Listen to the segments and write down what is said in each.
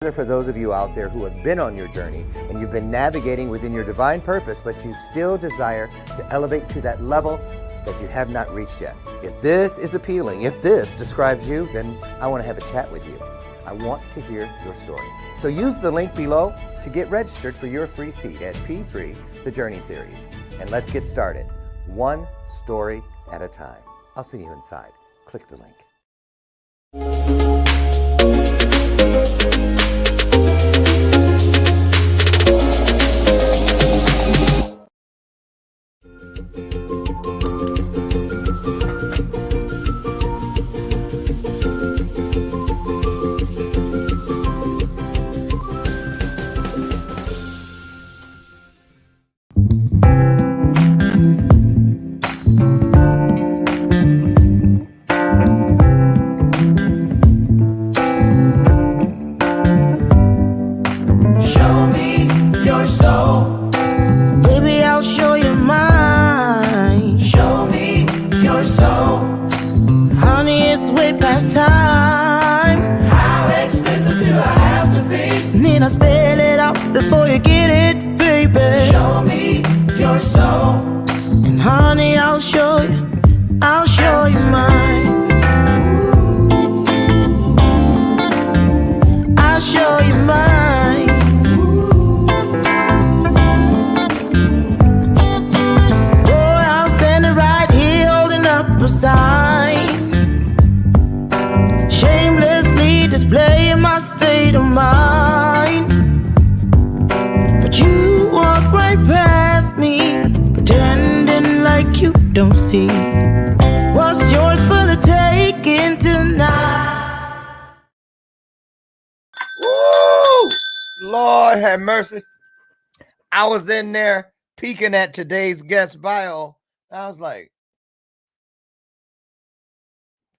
For those of you out there who have been on your journey and you've been navigating within your divine purpose, but you still desire to elevate to that level that you have not reached yet. If this is appealing, if this describes you, then I want to have a chat with you. I want to hear your story. So use the link below to get registered for your free seat at P3, the Journey Series. And let's get started, one story at a time. I'll see you inside. Click the link. Before you get it, baby, show me your soul. And honey, I'll show you mine. I'll show you mine. Boy, I'm standing right here holding up a sign, shamelessly displaying my state of mind. You walk right past me, pretending like you don't see what's yours for the taking tonight. Woo! Lord have mercy. I was in there peeking at today's guest bio. I was like,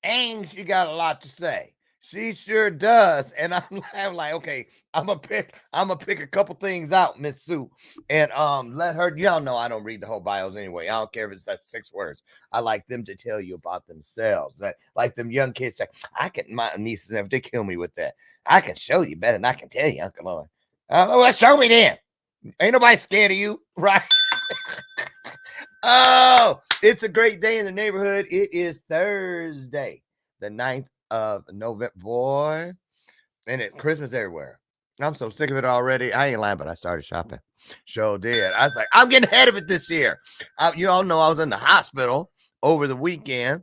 ain't she got a lot to say? She sure does. And I'm like, okay, I'm gonna pick a couple things out, Miss Sue, and let her. Y'all know I don't read the whole bios anyway. I don't care if it's that 6 words. I like them to tell you about themselves. Like them young kids say, my nieces, if they kill me with that, I can show you better than I can tell you, Uncle Loren. Well, show me then. Ain't nobody scared of you, right? Oh, it's a great day in the neighborhood. It is Thursday, the 9th of November, boy, and it's Christmas everywhere. I'm so sick of it already. I ain't lying, but I started shopping. Sure did. I was like, I'm getting ahead of it this year. You all know I was in the hospital over the weekend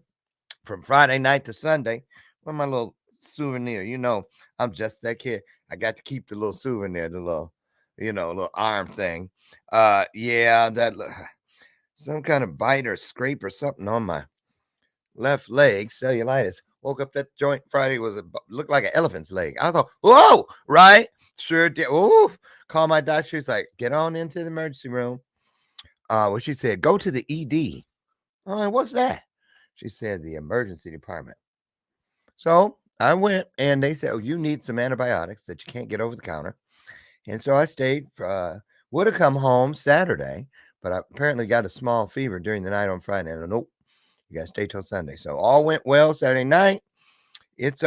from Friday night to Sunday with my little souvenir. You know, I'm just that kid. I got to keep the little souvenir, the little, little arm thing. Yeah, that some kind of bite or scrape or something on my left leg, cellulitis. Woke up that joint Friday looked like an elephant's leg. I thought, whoa, right? Sure did. Ooh, call my doctor. She's like, get on into the emergency room. Well, she said, go to the ED. I'm like, what's that? She said, the emergency department. So I went and they said, oh, you need some antibiotics that you can't get over the counter. And so I stayed, would have come home Saturday, but I apparently got a small fever during the night on Friday. And nope. You got to stay till Sunday. So all went well Saturday night. It's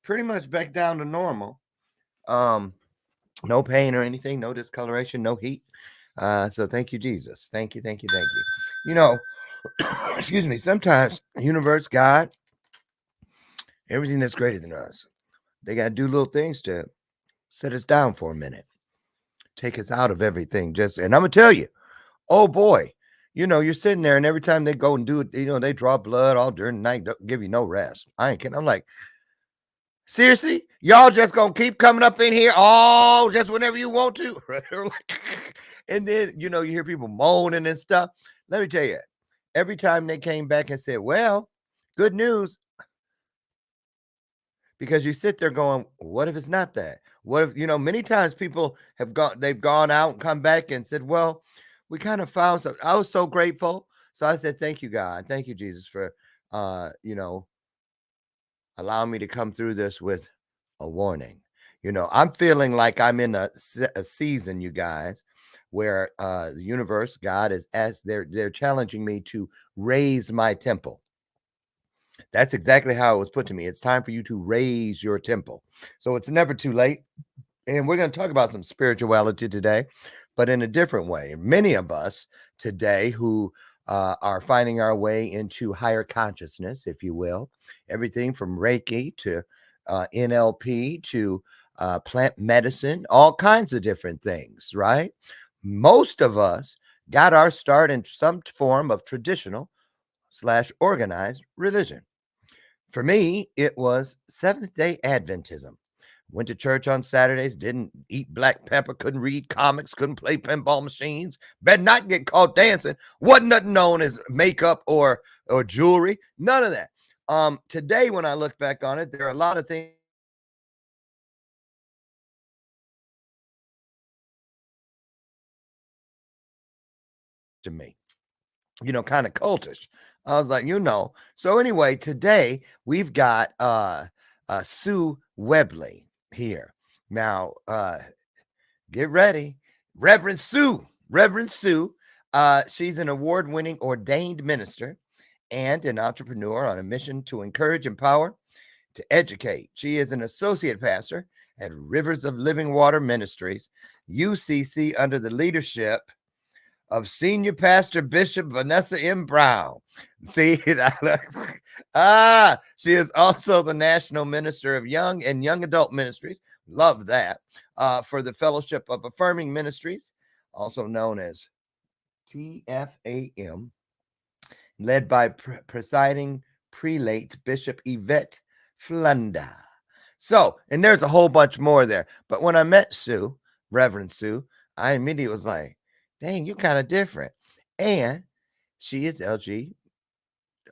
pretty much back down to normal. No pain or anything, no discoloration, no heat. So thank you, Jesus. Thank you. Excuse me, sometimes universe, God, everything that's greater than us, they got to do little things to set us down for a minute, take us out of everything. And I'm going to tell you, oh boy, you're sitting there and every time they go and do it, they draw blood all during the night, don't give you no rest. I ain't kidding. I'm like, seriously? Y'all just gonna keep coming up in here just whenever you want to? And then, you hear people moaning and stuff. Let me tell you, every time they came back and said, well, good news. Because you sit there going, what if it's not that? What if, many times people they've gone out and come back and said, well, we kind of found something. I was so grateful. So I said, thank you, God. Thank you, Jesus, for, allowing me to come through this with a warning. I'm feeling like I'm in a season, you guys, where the universe, God is they're challenging me to raise my temple. That's exactly how it was put to me. It's time for you to raise your temple. So it's never too late. And we're going to talk about some spirituality today, but in a different way. Many of us today who are finding our way into higher consciousness, if you will, everything from Reiki to NLP to plant medicine, all kinds of different things, right? Most of us got our start in some form of traditional slash organized religion. For me, it was Seventh day Adventism. Went to church on Saturdays, didn't eat black pepper, couldn't read comics, couldn't play pinball machines, better not get caught dancing. Wasn't nothing known as makeup or jewelry, none of that. Today, when I look back on it, there are a lot of things to me, kind of cultish. I was like, So anyway, today we've got Sue Webley here. Now, get ready. Reverend Sue. Reverend Sue. She's an award-winning ordained minister and an entrepreneur on a mission to encourage, empower, to educate. She is an associate pastor at Rivers of Living Water Ministries, UCC, under the leadership of Senior Pastor Bishop Vanessa M. Brown. See, she is also the National Minister of Young and Young Adult Ministries. Love that. For the Fellowship of Affirming Ministries, also known as TFAM, led by presiding prelate Bishop Yvette Flunda. So, and there's a whole bunch more there. But when I met Sue, Reverend Sue, I immediately was like, dang, you're kind of different. And she is LG.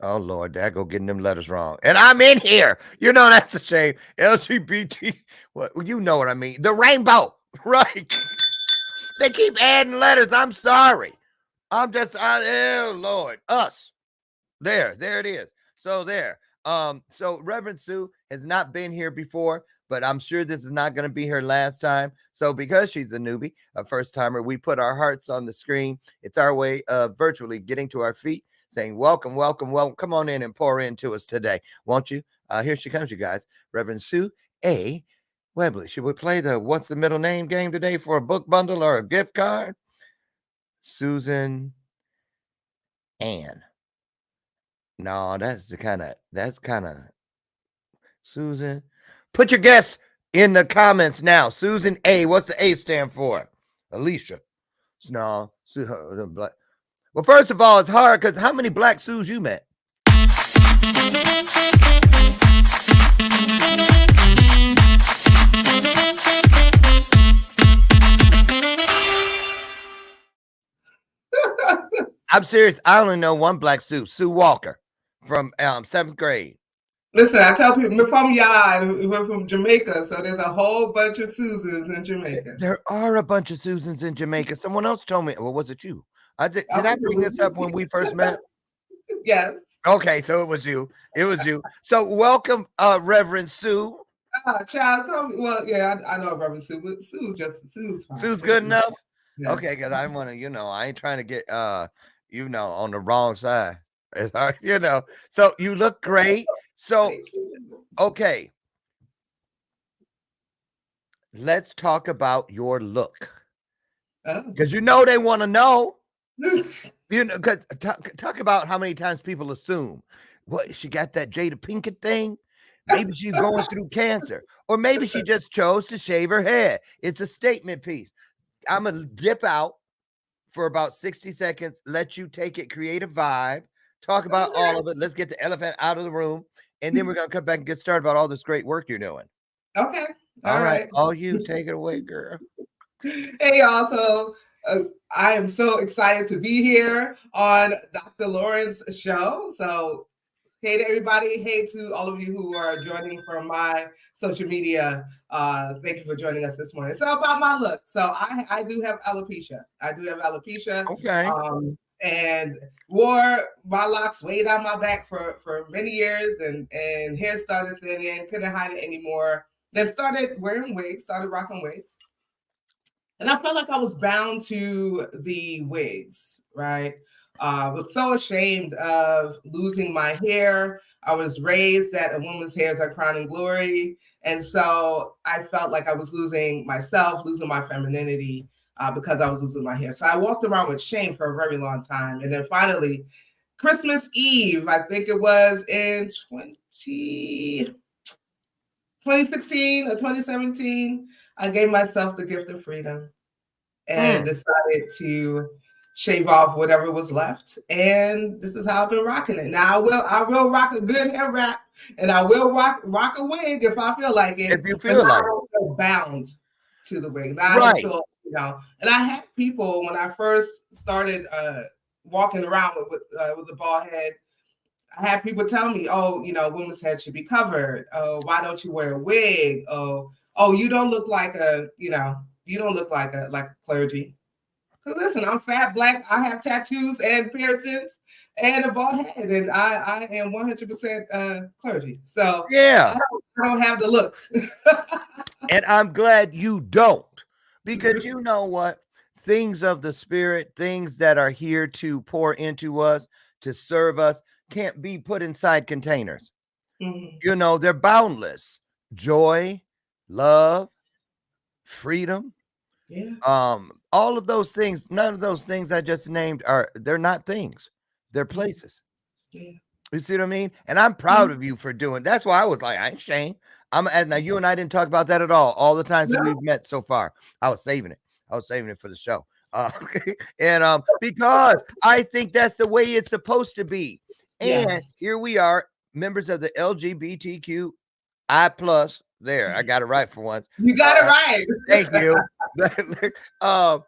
Oh, Lord, I go getting them letters wrong. And I'm in here. That's a shame. LGBT. Well, you know what I mean. The rainbow. Right. They keep adding letters. I'm sorry. Oh, Lord. Us. There it is. So there. So Reverend Sue has not been here before, but I'm sure this is not going to be her last time. So because she's a newbie, a first timer, we put our hearts on the screen. It's our way of virtually getting to our feet, saying, welcome, welcome, welcome. Come on in and pour into us today. Won't you? Here she comes, you guys. Reverend Sue A. Webley. Should we play the what's the middle name game today for a book bundle or a gift card? Susan Ann. No, that's kind of Susan. Put your guess in the comments now. Susan A. What's the A stand for? Alicia. No. Well, first of all, it's hard because how many black Sues you met? I'm serious. I only know one black Sue, Sue Walker, from 7th grade. Listen, I tell people, we're from Yard, we're from Jamaica, so there's a whole bunch of Susans in Jamaica. There are a bunch of Susans in Jamaica. Someone else told me. Well, was it you? Did I bring this up when we first met? Yes. Okay, so it was you. It was you. So welcome, Reverend Sue. Child, tell me. Well, yeah, I know Reverend Sue, but Sue's fine. Sue's good enough? Yeah. Okay, because I want to, I ain't trying to get, on the wrong side. It's hard, So you look great. So, okay. Let's talk about your look. Because they want to know. Because talk about how many times people assume, what, she got that Jada Pinkett thing? Maybe she's going through cancer. Or maybe she just chose to shave her head. It's a statement piece. I'm going to dip out for about 60 seconds, let you take it, create a vibe, talk about all of it. Let's get the elephant out of the room. And then we're going to come back and get started about all this great work you're doing. Okay. All right. All you, take it away, girl. Hey, y'all. So I am so excited to be here on Dr. Loren's show. So hey to everybody. Hey to all of you who are joining from my social media. Thank you for joining us this morning. So about my look. So I do have alopecia. Okay. And wore my locks way down my back for many years, and hair started thinning, couldn't hide it anymore. Then started wearing wigs, started rocking wigs. And I felt like I was bound to the wigs, right? I was so ashamed of losing my hair. I was raised that a woman's hair is her crowning glory. And so I felt like I was losing myself, losing my femininity because I was losing my hair. So I walked around with shame for a very long time. And then finally, Christmas Eve, I think it was in 2016 or 2017, I gave myself the gift of freedom and decided to shave off whatever was left. And this is how I've been rocking it. Now I will rock a good hair wrap, and I will rock a wig if I feel like it. If you But feel now I like it. don't feel bound to the wig. Now I don't Right. feel, and I had people when I first started walking around with a bald head. I had people tell me, "Oh, women's head should be covered. Oh, why don't you wear a wig? Oh, you don't look like you don't look like a clergy." Because listen, I'm fat, black. I have tattoos and piercings and a bald head, and I am 100% clergy. So Yeah. I don't have the look. And I'm glad you don't, because you know what? Things of the spirit, things that are here to pour into us, to serve us, can't be put inside containers. Mhm. They're boundless. Joy, love, freedom, Yeah. all of those things, none of those things I just named they're not things. They're places. Yeah. You see what I mean? And I'm proud of you for doing. That's why I was like, I ain't ashamed. Now you and I didn't talk about that at all the times that No. we've met so far. I was saving it for the show. And because I think that's the way it's supposed to be. And Yes. here we are, members of the LGBTQI plus. There, I got it right for once. You got it right. Thank you. um,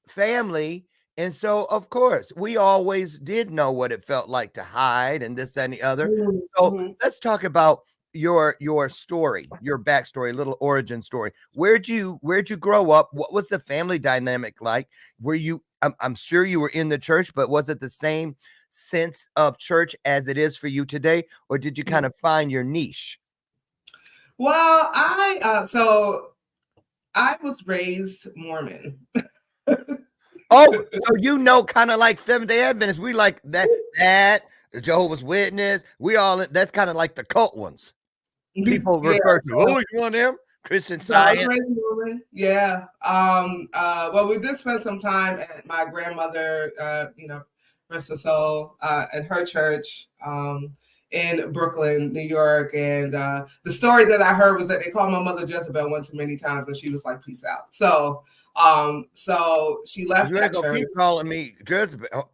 family. And so, of course, we always did know what it felt like to hide and this and the other. So Mhm. let's talk about your story, your backstory, little origin story. Where'd you grow up? What was the family dynamic like? Were you? I'm sure you were in the church, but was it the same sense of church as it is for you today, or did you kind of find your niche? Well, I was raised Mormon. Oh, so kind of like Seventh-day Adventists. We like that the Jehovah's Witness. We all that's kind of like the cult ones. People Yeah. refer to. Oh, you want them? Christian So I was Science. raised Mormon. Yeah. Well, we did spend some time at my grandmother, rest her soul, at her church, in Brooklyn, New York. And the story that I heard was that they called my mother Jezebel one too many times, and she was like, "Peace out." So she left You ain't that gonna church. keep calling me Jezebel.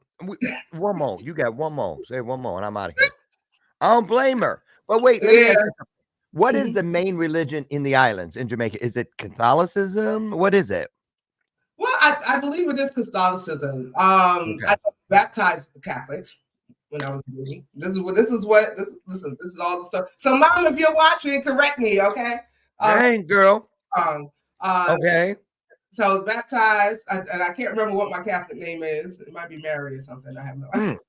One more. You got one more. Say one more, and I'm out of here. I don't blame her. But wait, let me Yeah. ask you something. What is Mhm. the main religion in the islands in Jamaica? Is it Catholicism? What is it? Well, I believe it is Catholicism. Okay. I was baptized Catholic when I was a baby. Listen, this is all the stuff. So mom, if you're watching, correct me, okay? Dang, girl. Um, uh, Okay. so I was baptized, and I can't remember what my Catholic name is. It might be Mary or something. I have no idea. Mm.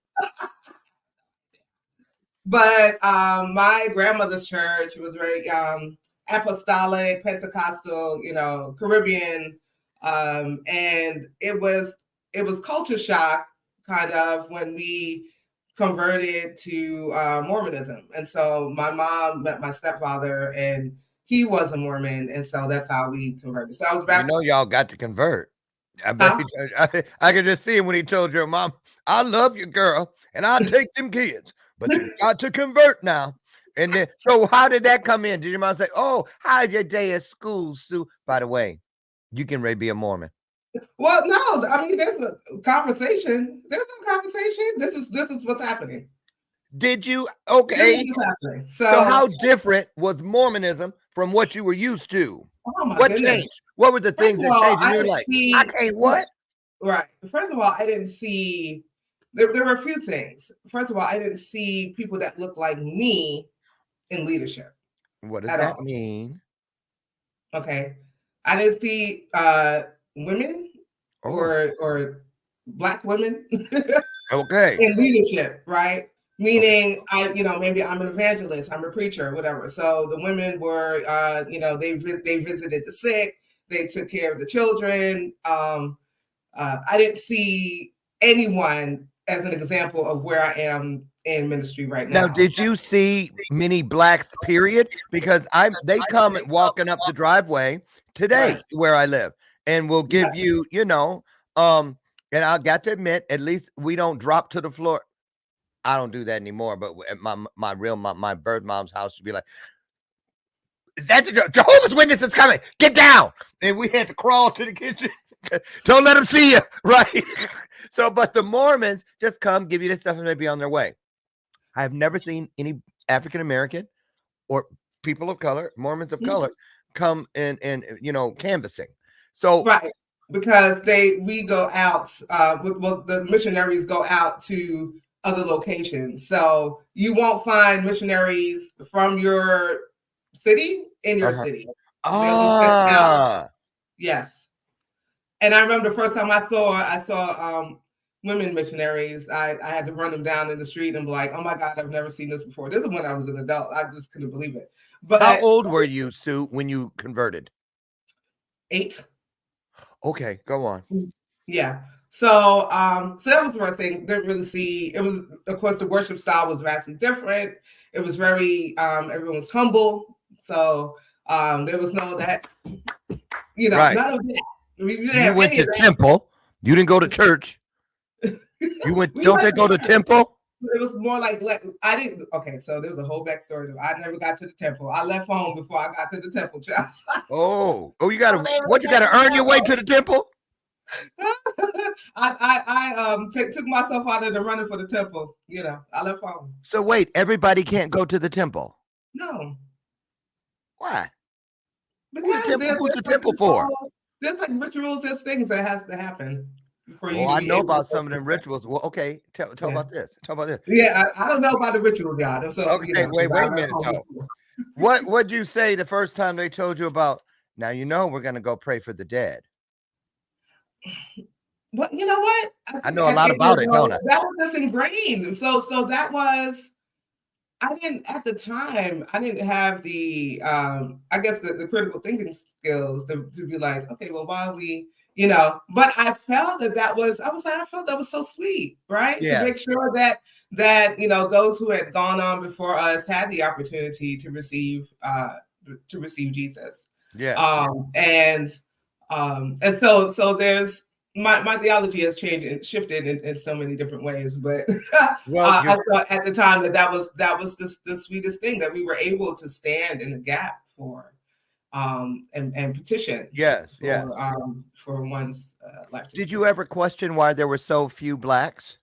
But my grandmother's church was very apostolic, Pentecostal, Caribbean, and it was culture shock kind of when we converted to Mormonism. And so my mom met my stepfather, and he was a Mormon, and so that's how we converted. So I was baptized. Y'all got to convert. I bet Huh? I could just see him when he told your mom, I love you, girl, and I'll take them kids, but you got to convert now. And then, so how did that come in? Did your mom say, "Oh, how's your day at school, Sue? By the way, you can ready to be a Mormon." Well, no, I mean there's a conversation. There's no conversation. This is what's happening. Did you? This Okay. is what's happening. So how different was Mormonism from what you were used to? Oh my What goodness. changed? What were the First things of that all, changed? And I you're didn't like, see I can't what? right. First of all, I didn't see there were a few things. First of all, I didn't see people that looked like me in leadership What does at that all. mean? Okay. I didn't see women Oh, or black women okay. in leadership, right? Meaning maybe I'm an evangelist, I'm a preacher, whatever. So the women were they visited the sick, they took care of the children. I didn't see anyone as an example of where I am in ministry right Now, now. did you see many blacks, period? Because they come walking up the driveway today Right. where I live and will give Yes. you, and I got to admit, at least we don't drop to the floor. I don't do that anymore, but at my birth mom's house would be like, is that the Jehovah's Witness is coming? Get down. And we had to crawl to the kitchen. Don't let them see you. Right. So, but the Mormons just come, give you this stuff, and they be on their way. I have never seen any African American or people of color, Mormons of color, come and canvassing. So right, because we go out. Well, the missionaries go out to other locations, so you won't find missionaries from your city in your city. They'll be sent out. Yes, and I remember the first time I saw women missionaries. I had to run them down in the street and be like, "Oh my God, I've never seen this before." This is when I was an adult. I just couldn't believe it. But how old were you, Sue, when you converted? 8. Okay, go on. Yeah. So that was the first thing. Didn't really see. It was, of course, the worship style was vastly different. It was very everyone was humble. So there was no that, Right. none of that. You went to temple. You didn't go to church. You went. Don't they go to temple? It was more like I didn't. Okay, so there's a whole backstory. I never got to the temple. I left home before I got to the temple. Oh, you got to. What, you got to earn your way to the temple? I took myself out of the running for the temple. I left home. So wait, everybody can't go to the temple? No. Why? Because who's the temple for? There's like rituals, there's things that has to happen for you. I know about some of them rituals. Well, okay, tell about this. Talk about this. Yeah, I don't know about the rituals, y'all. So okay, wait a minute, though. What'd you say the first time they told you about? Now we're gonna go pray for the dead. Well, you know what? I know a lot about it, don't I? That was just ingrained. So that was. I didn't at the time. I didn't have the I guess the critical thinking skills to be like, okay, well, why we, But I felt that was. I felt that was so sweet, right? Yeah. To make sure that those who had gone on before us had the opportunity to receive Jesus. Yeah. And so there's. My theology has changed and shifted in so many different ways, but I thought at the time that was just the sweetest thing, that we were able to stand in the gap for and petition. Yes, for one's life. Did you ever question why there were so few blacks?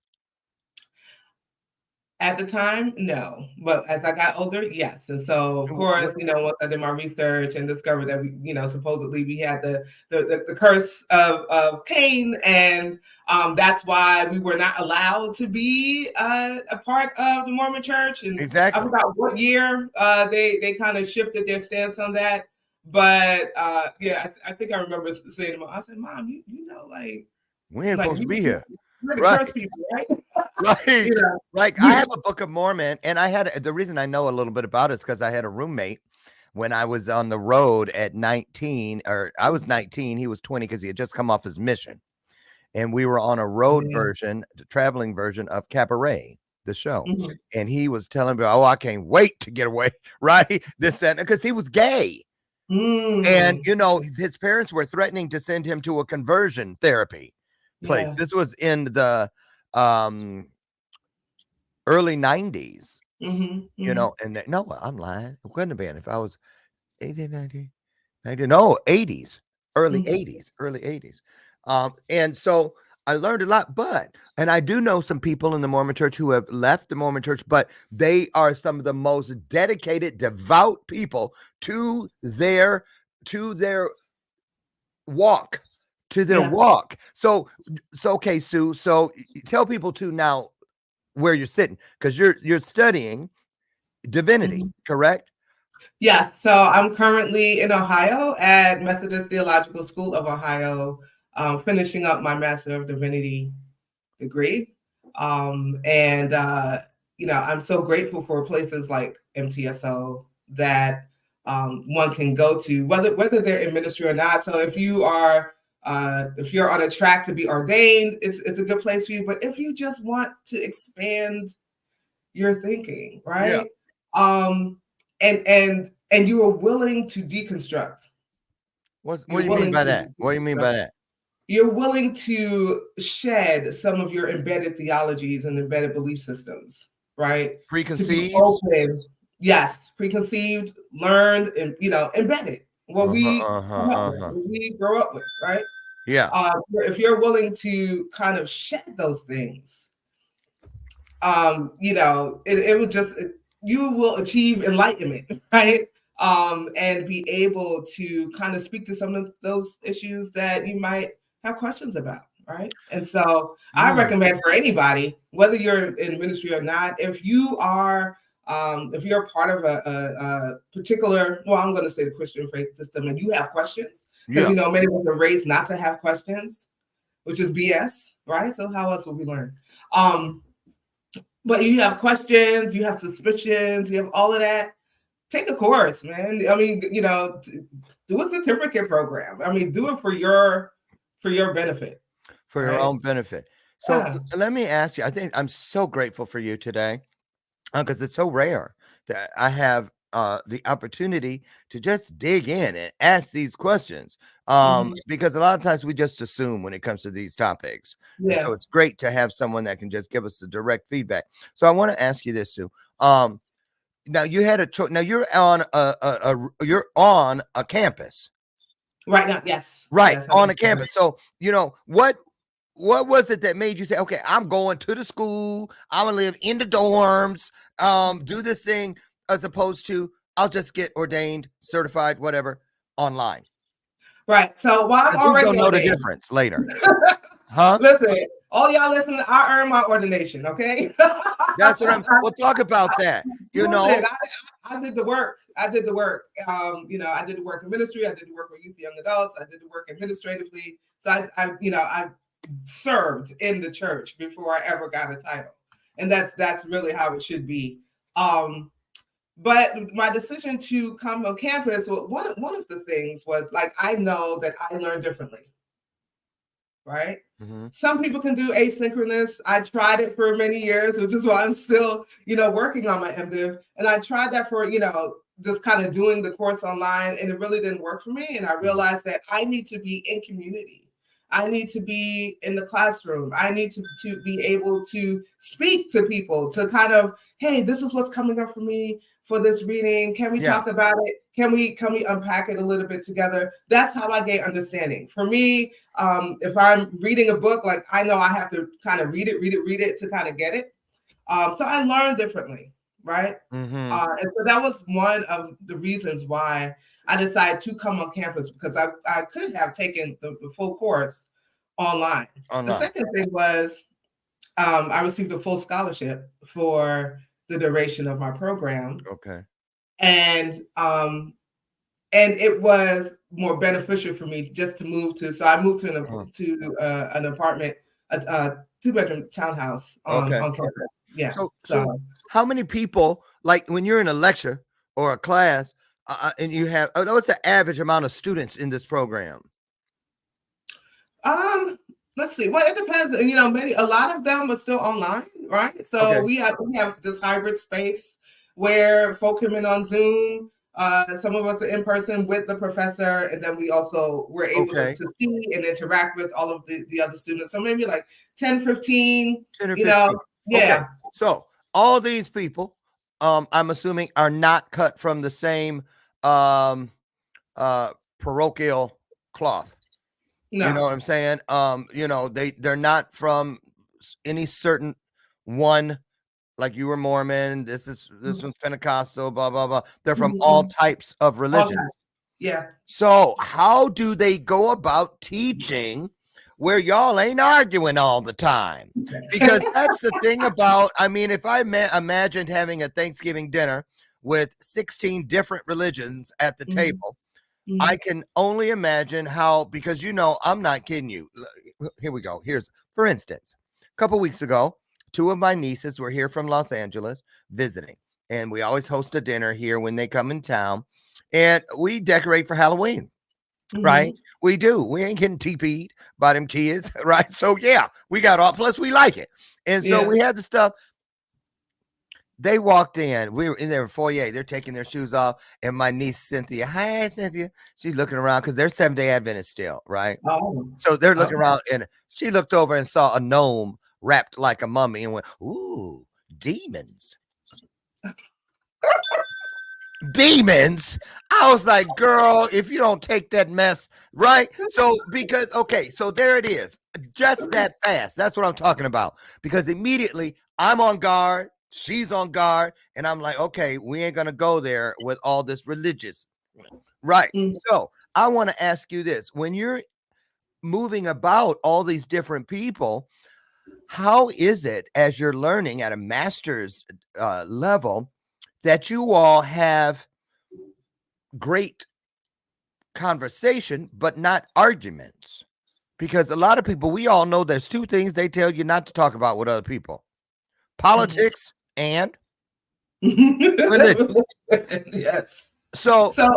At the time, no, but as I got older, yes. And so, of course, once I did my research and discovered that we, supposedly we had the curse of Cain, and that's why we were not allowed to be a part of the Mormon Church. And exactly. I forgot what year they kind of shifted their stance on that. But I think I remember saying to Mom, I said, "Mom, like we ain't supposed to be here. We're the curse people, right?" Right. Like I have a Book of Mormon, and the reason I know a little bit about it is because I had a roommate when I was on the road at 19, or I was 19, he was 20 because he had just come off his mission. And we were on a road version, the traveling version of Cabaret, the show. Mm-hmm. And he was telling me, I can't wait to get away, right? Because he was gay. And, his parents were threatening to send him to a conversion therapy place. Yeah. This was in the early 90s, and no, I'm lying. It couldn't have been if I was 80, 90, no, 80s, early 80s. And so I learned a lot, and I do know some people in the Mormon Church who have left the Mormon Church, but they are some of the most dedicated, devout people to their walk. Walk. So okay, Sue. So tell people too now where you're sitting, because you're studying divinity, correct? Yes. So I'm currently in Ohio at Methodist Theological School of Ohio, finishing up my Master of Divinity degree. And I'm so grateful for places like MTSO that one can go to, whether they're in ministry or not. So if you're on a track to be ordained, it's a good place for you. But if you just want to expand your thinking, Yeah. right? And you are willing to deconstruct. What You're do you mean willing by to that? What do you mean by that? you're willing to shed some of your embedded theologies and embedded belief systems, right? To be Preconceived? open, yes, preconceived, learned, and embedded. What we come up with, what we grow up with, right? Yeah. If you're willing to kind of shed those things, it will just you will achieve enlightenment, right? And be able to kind of speak to some of those issues that you might have questions about, right? And so I recommend for anybody, whether you're in ministry or not, if you're part of a particular, well, I'm going to say the Christian faith system, and you have questions, because many of us are raised not to have questions, which is BS, right? So how else will we learn? But you have questions, you have suspicions, you have all of that. Take a course, man. I mean, do a certificate program. I mean, do it for your benefit. For your own benefit. So let me ask you, I think I'm so grateful for you today, because it's so rare that I have the opportunity to just dig in and ask these questions, because a lot of times we just assume when it comes to these topics. And so it's great to have someone that can just give us the direct feedback. So I want to ask you this, Sue. Now you had a choice. Now you're on a campus right now. Yes. Right. Yes, on a campus. So, what was it that made you say, okay, I'm going to the school, I'm gonna live in the dorms, do this thing, as opposed to I'll just get ordained, certified, whatever, online? Right. So while I'm already know the difference later. Huh? Listen, all y'all listening, I earned my ordination, okay? That's what we'll talk about that. I did the work. I did the work. I did the work in ministry. I did the work with youth, young adults. I did the work administratively. So I served in the church before I ever got a title, and that's really how it should be. But my decision to come on campus, one of the things was, like, I know that I learn differently. Right? Some people can do asynchronous. I tried it for many years, which is why I'm still, working on my MDiv. And I tried that for, just kind of doing the course online, and it really didn't work for me. And I realized that I need to be in community. I need to be in the classroom. I need to be able to speak to people, to kind of, hey, this is what's coming up for me for this reading. Can we talk about it? Can we unpack it a little bit together? That's how I get understanding. For me, if I'm reading a book, like, I know I have to kind of read it to kind of get it. So I learn differently, right? And so that was one of the reasons why I decided to come on campus, because I could have taken the full course online. The second thing was I received a full scholarship for the duration of my program. Okay. And it was more beneficial for me just to move to. So I moved to an apartment, a 2-bedroom townhouse on campus. Yeah. So how many people, like when you're in a lecture or a class, and you have, what's the average amount of students in this program? Let's see. Well, it depends. A lot of them are still online, right? So we have this hybrid space where folk come in on Zoom. Some of us are in person with the professor, and then we also were able to see and interact with all of the other students. So maybe like 10, 15, 10 or 15. Yeah. Okay. So all these people, I'm assuming, are not cut from the same parochial cloth. No. You know what I'm saying? They're not from any certain one, like you were Mormon, this one's Pentecostal, blah, blah, blah. They're from all types of religions. Yeah. So how do they go about teaching where y'all ain't arguing all the time? Because that's the thing about, if I imagined having a Thanksgiving dinner with 16 different religions at the table, I can only imagine how, because I'm not kidding you. Here we go. For instance, a couple weeks ago, 2 of my nieces were here from Los Angeles visiting, and we always host a dinner here when they come in town, and we decorate for Halloween, right? We do. We ain't getting TP'd by them kids, right? So yeah, we got all, plus we like it. And so we had the stuff. They walked in. We were in their foyer. They're taking their shoes off. And my niece, Cynthia, hi, Cynthia. She's looking around because they're Seventh-day Adventists still, right? Oh, So they're looking okay. around and she looked over and saw a gnome wrapped like a mummy and went, ooh, demons. Demons. I was like, girl, if you don't take that mess, right? So, because, okay, so there it is. Just that fast. That's what I'm talking about. Because immediately I'm on guard, she's on guard, and I'm like, okay, we ain't going to go there with all this religious. Right. Mm. So, I want to ask you this. When you're moving about all these different people, how is it as you're learning at a master's level that you all have great conversation, but not arguments? Because a lot of people, we all know there's two things they tell you not to talk about with other people: politics and religion. Yes. So, So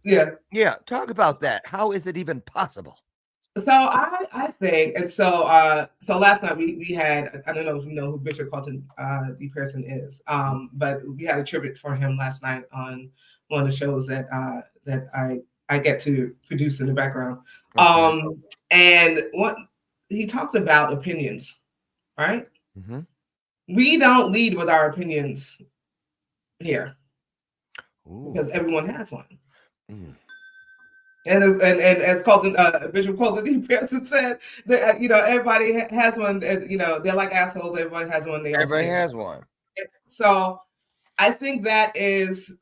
yeah. yeah, talk about that. How is it even possible? So I think, and so last night we had, I don't know if you know who Bishop Colton D. Pearson is, but we had a tribute for him last night on one of the shows that I get to produce in the background. Okay. And what he talked about opinions, right? Mm-hmm. We don't lead with our opinions here Ooh. because everyone has one. Mm. And as Colton, Bishop Colton D. Pearson said, that everybody has one. They're like assholes. Everybody has one. They all Everybody stink. has one. So I think that is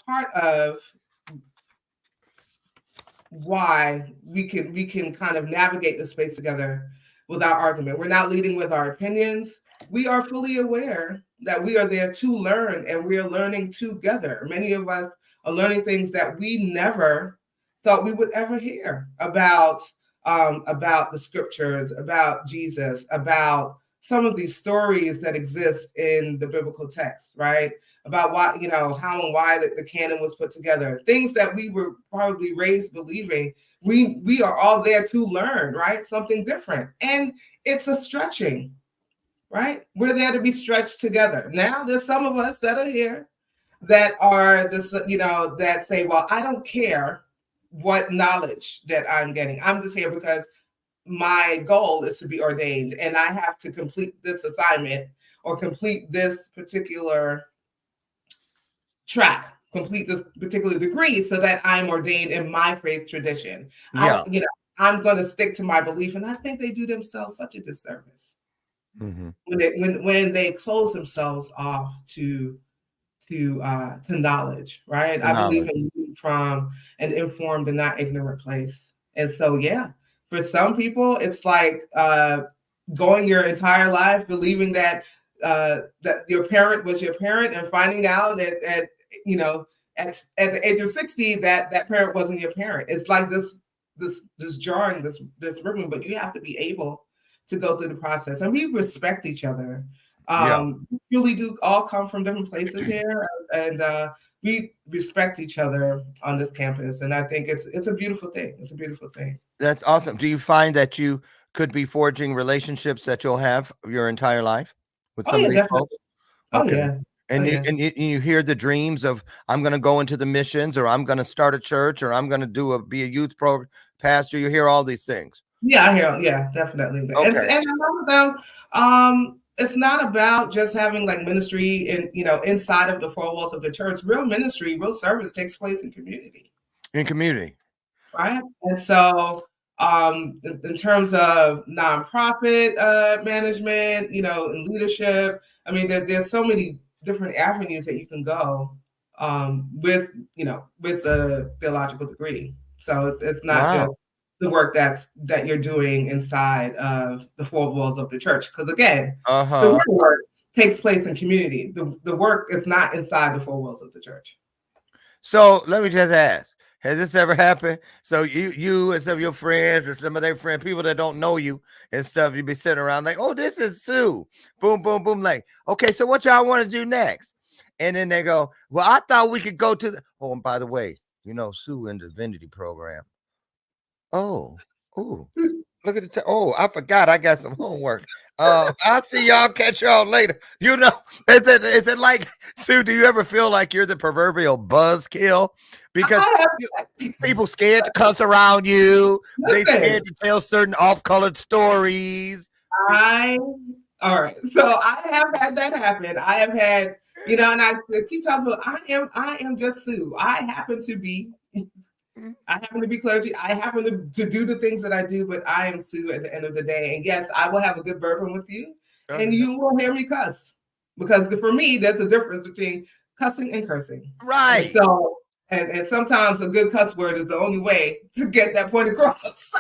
part of why we can kind of navigate the space together without argument. We're not leading with our opinions. We are fully aware that we are there to learn, and we are learning together. Many of us are learning things that we never thought we would ever hear about the scriptures, about Jesus, about some of these stories that exist in the biblical text, right? About why, how and why the canon was put together, things that we were probably raised believing. We are all there to learn, right? Something different. And it's a stretching, right? We're there to be stretched together. Now there's some of us that are here that are this, that say, well, I don't care what knowledge that I'm getting. I'm just here because my goal is to be ordained and I have to complete this assignment or complete this particular track, complete this particular degree so that I'm ordained in my faith tradition. Yeah. I'm going to stick to my belief. And I think they do themselves such a disservice Mm-hmm. when they close themselves off to knowledge, right? I believe in leading from an informed and not ignorant place. And so, yeah, for some people, it's like going your entire life believing that that your parent was your parent and finding out that at the age of 60 that parent wasn't your parent. It's like this jarring, this ripping, but you have to be able to go through the process, and we respect each other. We really do all come from different places here, and we respect each other on this campus, and I think it's a beautiful thing. It's a beautiful thing. That's awesome. Do you find that you could be forging relationships that you'll have your entire life with Oh some yeah, of these definitely. folks? Oh Okay. yeah. And Oh yeah. you hear the dreams of, I'm going to go into the missions, or I'm going to start a church, or I'm going to be a youth program pastor. You hear all these things. Yeah, I hear. Yeah, definitely. And Okay. a lot of them, it's not about just having like ministry and inside of the four walls of the church. Real ministry, real service takes place in community. In community. Right. And so in terms of nonprofit management, and leadership, I mean, there's so many different avenues that you can go with the theological degree. So it's not Wow. just the work that you're doing inside of the four walls of the church. Because again, the real work takes place in community. The work is not inside the four walls of the church. So let me just ask, has this ever happened? So you and some of your friends or some of their friends, people that don't know you and stuff, you be sitting around like, oh, this is Sue. Boom, boom, boom. Like, okay, so what y'all want to do next? And then they go, well, I thought we could go to the, oh, and by the way, Sue in the divinity program. Oh, Ooh, look at the oh, I forgot I got some homework. I'll see y'all, catch y'all later. Is it like Sue, do you ever feel like you're the proverbial buzzkill? Because I you, have people scared to cuss around you, they listen. scared to tell certain off-colored stories. I All right. So I have had that happen. I have had, and I keep talking about I am just Sue. I happen to be clergy. I happen to do the things that I do, but I am Sue at the end of the day. And yes, I will have a good bourbon with you, and Uh-huh. you will hear me cuss. Because for me, there's the difference between cussing and cursing. And Right. so and sometimes a good cuss word is the only way to get that point across.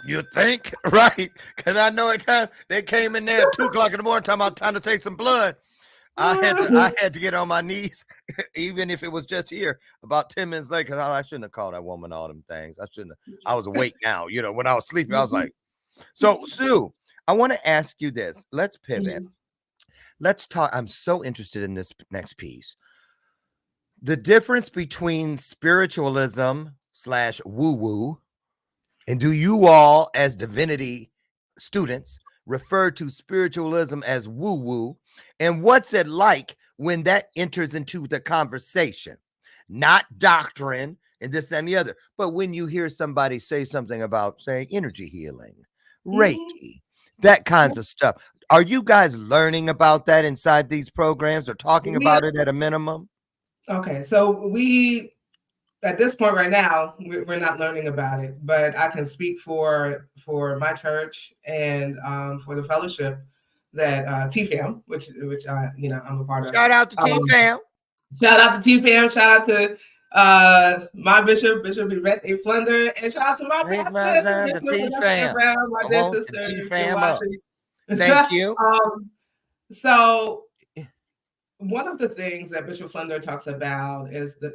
You think? Right. Because I know at time they came in there at 2 o'clock in the morning talking about time to take some blood. I had to get on my knees, even if it was just here about 10 minutes later, because I shouldn't have called that woman all them things. I shouldn't have. I was awake now. When I was sleeping, I was like, so Sue, I want to ask you this. Let's pivot. Let's talk. I'm so interested in this next piece. The difference between spiritualism slash woo woo, and do you all, as divinity students, refer to spiritualism as woo woo? And what's it like when that enters into the conversation? Not doctrine and this and the other, but when you hear somebody say something about, say, energy healing, Reiki, that kinds of stuff. Are you guys learning about that inside these programs or talking We about it at a minimum? Okay, so we at this point right now we're not learning about it, but I can speak for my church and for the fellowship that TFAM, which I'm a part of. Shout out to T Um, Fam. Shout out to TFAM. Shout out to my Bishop Yvette A. Flunder, and shout out to my Raise my pastor, son to Bishop T Vanessa Fam. Brown, my Come dear on and sister T in Fam up. Washington. Thank you. So one of the things that Bishop Flunder talks about is the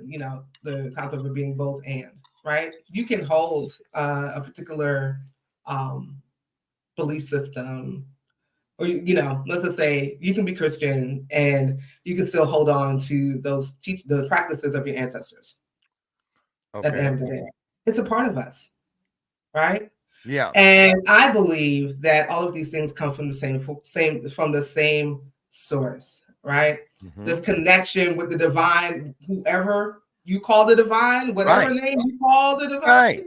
concept of being both and, right? You can hold a particular um, belief system, or let's just say you can be Christian and you can still hold on to the practices of your ancestors. At the Okay. end of the day, it's a part of us, right? Yeah. And I believe that all of these things come from the same source, right? Mm-hmm. This connection with the divine, whoever you call the divine, whatever Right. name you call the Right.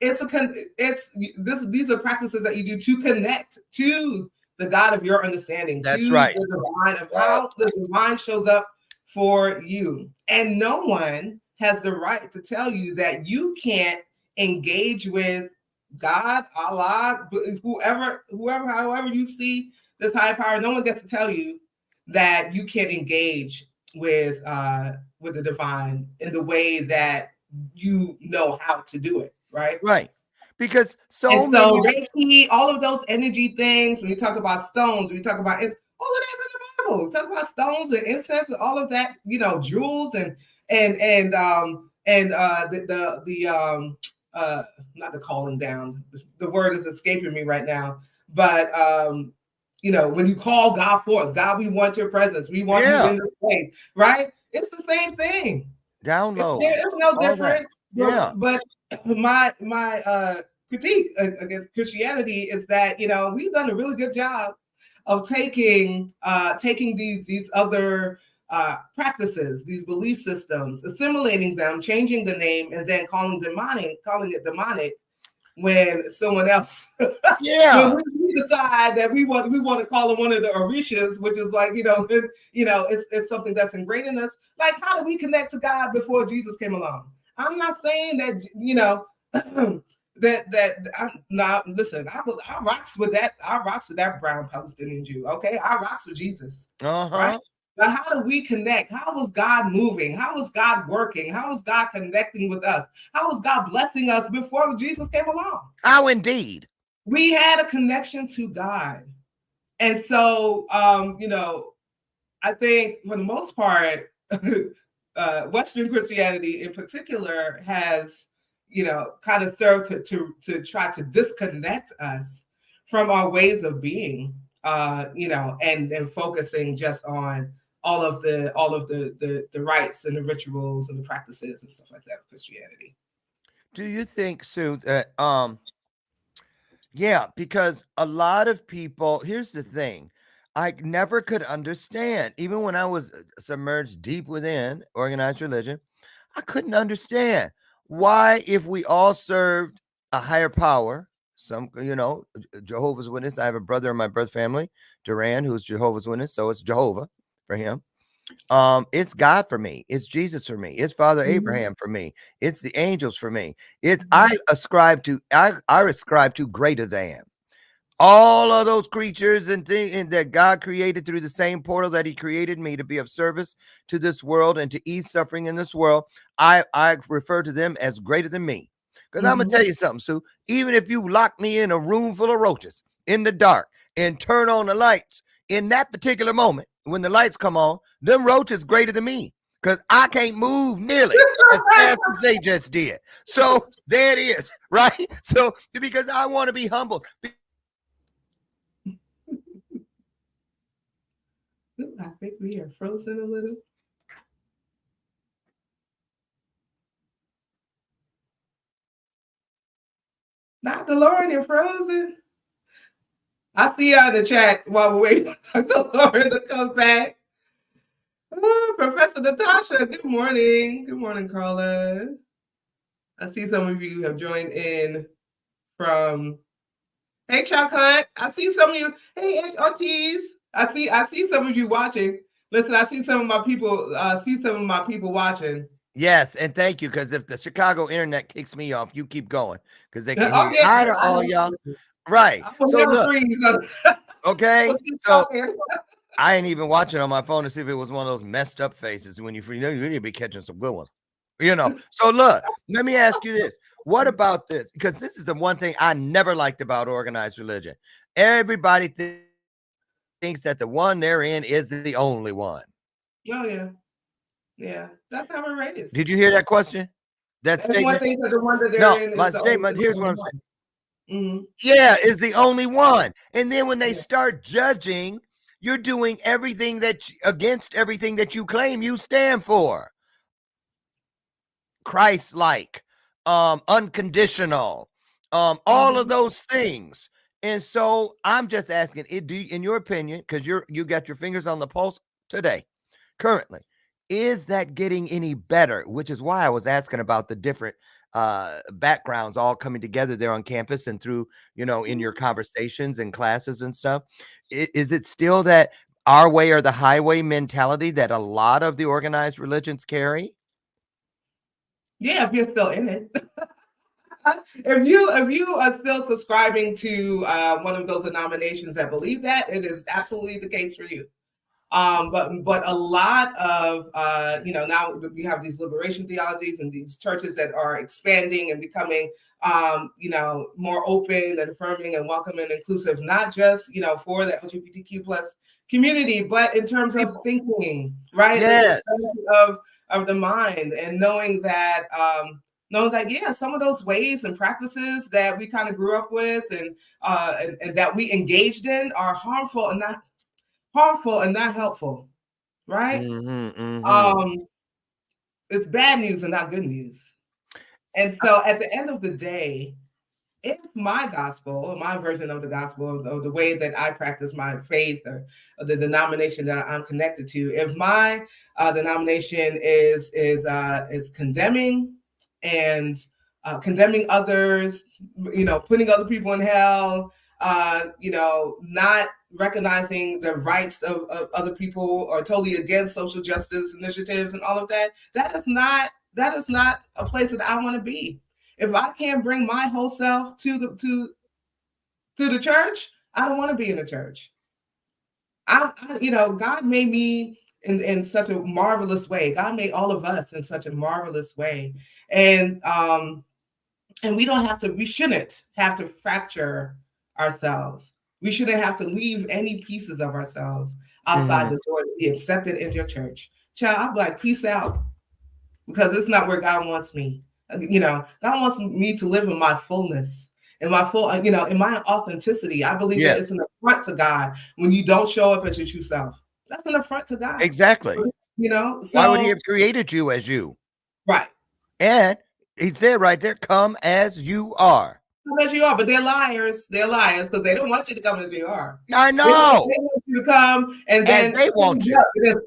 divine, these are practices that you do to connect to the God of your understanding, That's to right. the divine of how the divine shows up for you. And no one has the right to tell you that you can't engage with God, Allah, whoever, however you see this high power. No one gets to tell you that you can't engage with the divine in the way that you know how to do it, right? Right. Because so And many. so Reiki, all of those energy things, when you talk about stones, when you talk about it's all of that's in the Bible. We talk about stones and incense and all of that, jewels and the not the calling down. The word is escaping me right now. But when you call God forth, God, we want your presence. We want you Yeah. in this place, right? It's the same thing. Downloads. It's no All that. different. Yeah. But my critique against Christianity is that we've done a really good job of taking these other practices, these belief systems, assimilating them, changing the name, and then calling it demonic when someone else when Yeah. we decide that we want to call them one of the orishas, which is like it's something that's ingrained in us. Like, how do we connect to God before Jesus came along? I'm not saying that now listen, I rocks with that. I rocks with that brown Palestinian Jew. Okay, I rocks with Jesus, right? Uh-huh. But how do we connect? How was God moving? How was God working? How was God connecting with us? How was God blessing us before Jesus came along? How indeed. We had a connection to God. And so, I think for the most part, Western Christianity in particular has, kind of served to try to disconnect us from our ways of being, and focusing just on all of the rites and the rituals and the practices and stuff like that of Christianity. Do you think, Sue, that Yeah, because a lot of people, here's the thing. I never could understand, even when I was submerged deep within organized religion, I couldn't understand why, if we all served a higher power, some, Jehovah's Witness. I have a brother in my birth family, Duran, who's Jehovah's Witness. So it's Jehovah for him. It's God for me. It's Jesus for me. It's Father Mhm. Abraham for me. It's the angels for me. It's Mhm. I ascribe to greater than all of those creatures and things that God created through the same portal that He created me to be of service to this world and to ease suffering in this world. I refer to them as greater than me. Because I'm gonna Mhm. tell you something, Sue. Even if you lock me in a room full of roaches in the dark and turn on the lights, in that particular moment, when the lights come on, them roaches greater than me. Because I can't move nearly as fast as they just did. So there it is, right? So because I want to be humble. Ooh, I think we are frozen a little. Not the Loren, you're frozen. I see you in the chat while we're waiting for Dr. Loren to come back. Oh, Professor Natasha, good morning. Good morning, Carla. I see some of you have joined in from. Hey, Chuck Hunt. I see some of you. Hey, aunties. I see some of you watching. Listen, I see some of my people. See some of my people watching. Yes, and thank you. Because if the Chicago internet kicks me off, you keep going because they can hear Oh you. yeah, Hi to all y'all. Right. I will So never look, freeze. okay. So keep So talking. I ain't even watching on my phone to see if it was one of those messed up faces when you you need to be catching some good ones. So look, let me ask you this. What about this? Because this is the one thing I never liked about organized religion. Everybody thinks that the one they're in is the only one. Oh yeah, yeah. That's how we're raised. Did you hear that question? That Everyone statement? thinks that the one that they're No, in my is statement, the here's what only I'm one. saying. Mm-hmm. Yeah, is the only one. And then when they Yeah. start judging, you're doing everything against everything that you claim you stand for. Christ-like, unconditional, all of Mm-hmm. those things. And so I'm just asking, in your opinion, because you got your fingers on the pulse today, currently, is that getting any better? Which is why I was asking about the different backgrounds all coming together there on campus and through, in your conversations and classes and stuff. Is it still that our way or the highway mentality that a lot of the organized religions carry? Yeah, if you're still in it. If you are still subscribing to one of those denominations that believe that, it is absolutely the case for you. But a lot of now we have these liberation theologies and these churches that are expanding and becoming more open and affirming and welcoming and inclusive, not just for the LGBTQ plus community, but in terms of People. thinking, right? The Yes. study of the mind and knowing that yeah, some of those ways and practices that we kind of grew up with and that we engaged in are harmful and not helpful, right? Mhm, mhm. Um, it's bad news and not good news. And so at the end of the day, if my gospel, my version of the gospel, of the way that I practice my faith or the denomination that I'm connected to, if my denomination is condemning and condemning others, putting other people in hell, not recognizing the rights of other people or totally against social justice initiatives and all of that, that is not a place that I want to be. If I can't bring my whole self to the church, I don't want to be in the church. God made me in such a marvelous way. God made all of us in such a marvelous way, and we shouldn't have to fracture ourselves. We shouldn't have to leave any pieces of ourselves outside Mhm. the door to be accepted into your church. Child, I'm like, peace out, because it's not where God wants me. God wants me to live in my fullness, in my in my authenticity. I believe that Yes, it's an affront to God when you don't show up as your true self. That's an affront to God. exactly. Why would He So have created you as you? right. And He said right there, "Come as you are." come as you are, but they're liars. They're liars because they don't want you to come as you are. I They know. want you to come and And then they want you.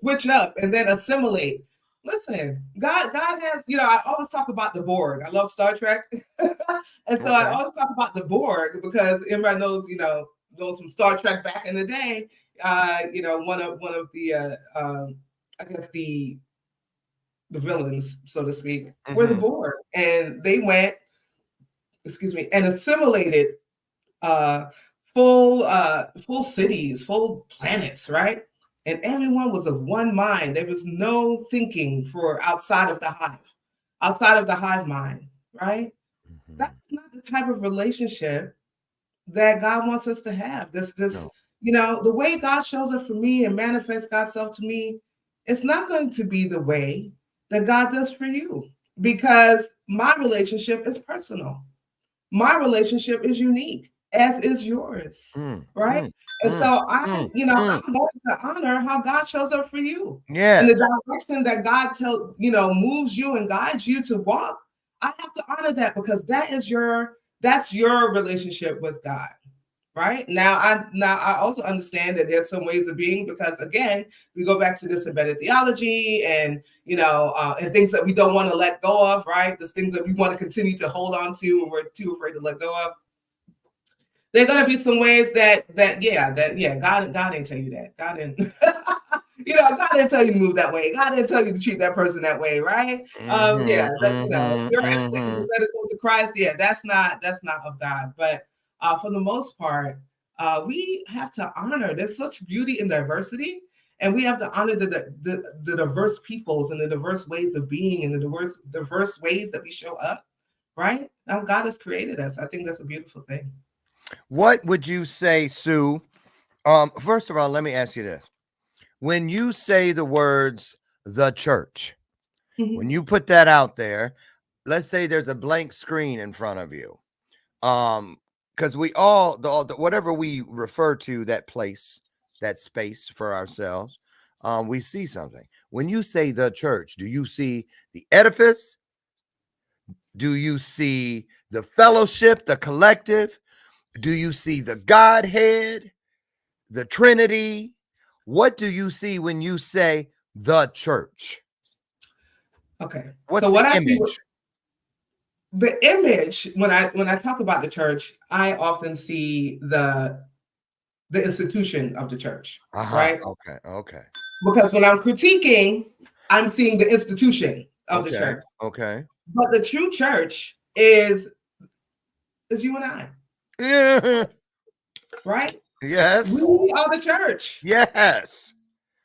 switch up and then assimilate. Listen, God has, I always talk about the Borg. I love Star Trek. And so I Okay. always talk about the Borg because everybody knows, knows from Star Trek back in the day. One of the I guess the villains, so to speak, were the Borg. And they went, and assimilated uh full cities, full planets, right? And everyone was of one mind. There was no thinking for outside of the hive mind, right? That's not the type of relationship that God wants us to have. No. The way God shows up for me and manifests God's self to me, it's not going to be the way that God does for you, because my relationship is personal. My relationship is unique, as is yours, right? And so I'm going to honor how God shows up for you. Yeah. And the direction that God moves you and guides you to walk, I have to honor that, because that's your relationship with God. Right now, I also understand that there's some ways of being, because again, we go back to this embedded theology and and things that we don't want to let go of, right? There's things that we want to continue to hold on to and we're too afraid to let go of. There are gonna be some ways that God didn't tell you that. God didn't God didn't tell you to move that way. God didn't tell you to treat that person that way, right? Your attitude, let it go to Christ. Yeah, that's not of God. But for the most part, we have to honor. There's such beauty in diversity, and we have to honor the diverse peoples and the diverse ways of being and the diverse ways that we show up. Right now, God has created us. I think that's a beautiful thing. What would you say, Sue? First of all, let me ask you this. When you say the words the church, when you put that out there, let's say there's a blank screen in front of you. Because we all, whatever we refer to that place, that space for ourselves, we see something. When you say the church, do you see the edifice? Do you see the fellowship, the collective? Do you see the Godhead, the Trinity? What do you see when you say the church? Okay. What's so what the I image? see, the image, when I talk about the church, I often see the institution of the church, right? Okay. Because when I'm critiquing, I'm seeing the institution of the church. Okay. But the true church is you and I. Yeah. Right? Yes. We are the church. Yes.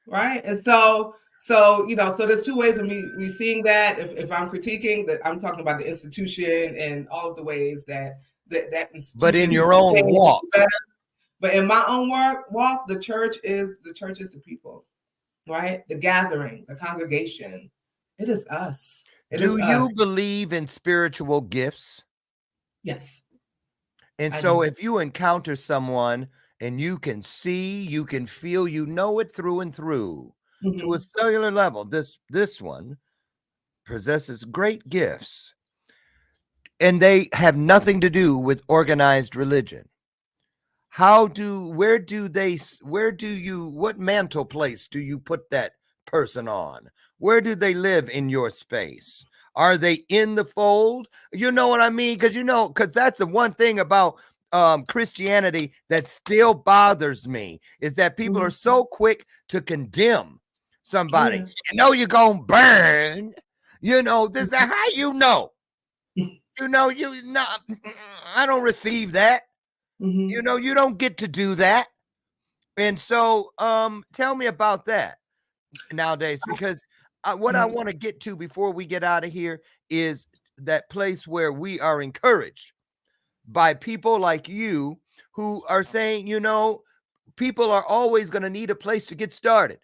Right? And so there's two ways of me seeing that. If I'm critiquing, that I'm talking about the institution and all of the ways that institution. But in your own walk. But in my own walk, the church is the people, right? The gathering, the congregation. It is us. Do you believe in spiritual gifts? Yes. And so if you encounter someone and you can see, you can feel, you know it through and through to a cellular level, this one possesses great gifts, and they have nothing to do with organized religion. What mantle place do you put that person on? Where do they live in your space? Are they in the fold? You know what I mean? Because that's the one thing about Christianity that still bothers me, is that people are so quick to condemn somebody. Yeah. You're gonna burn. This is how you know. I don't receive that. You don't get to do that. And so tell me about that nowadays, because what I want to get to before we get out of here is that place where we are encouraged by people like you who are saying, people are always going to need a place to get started.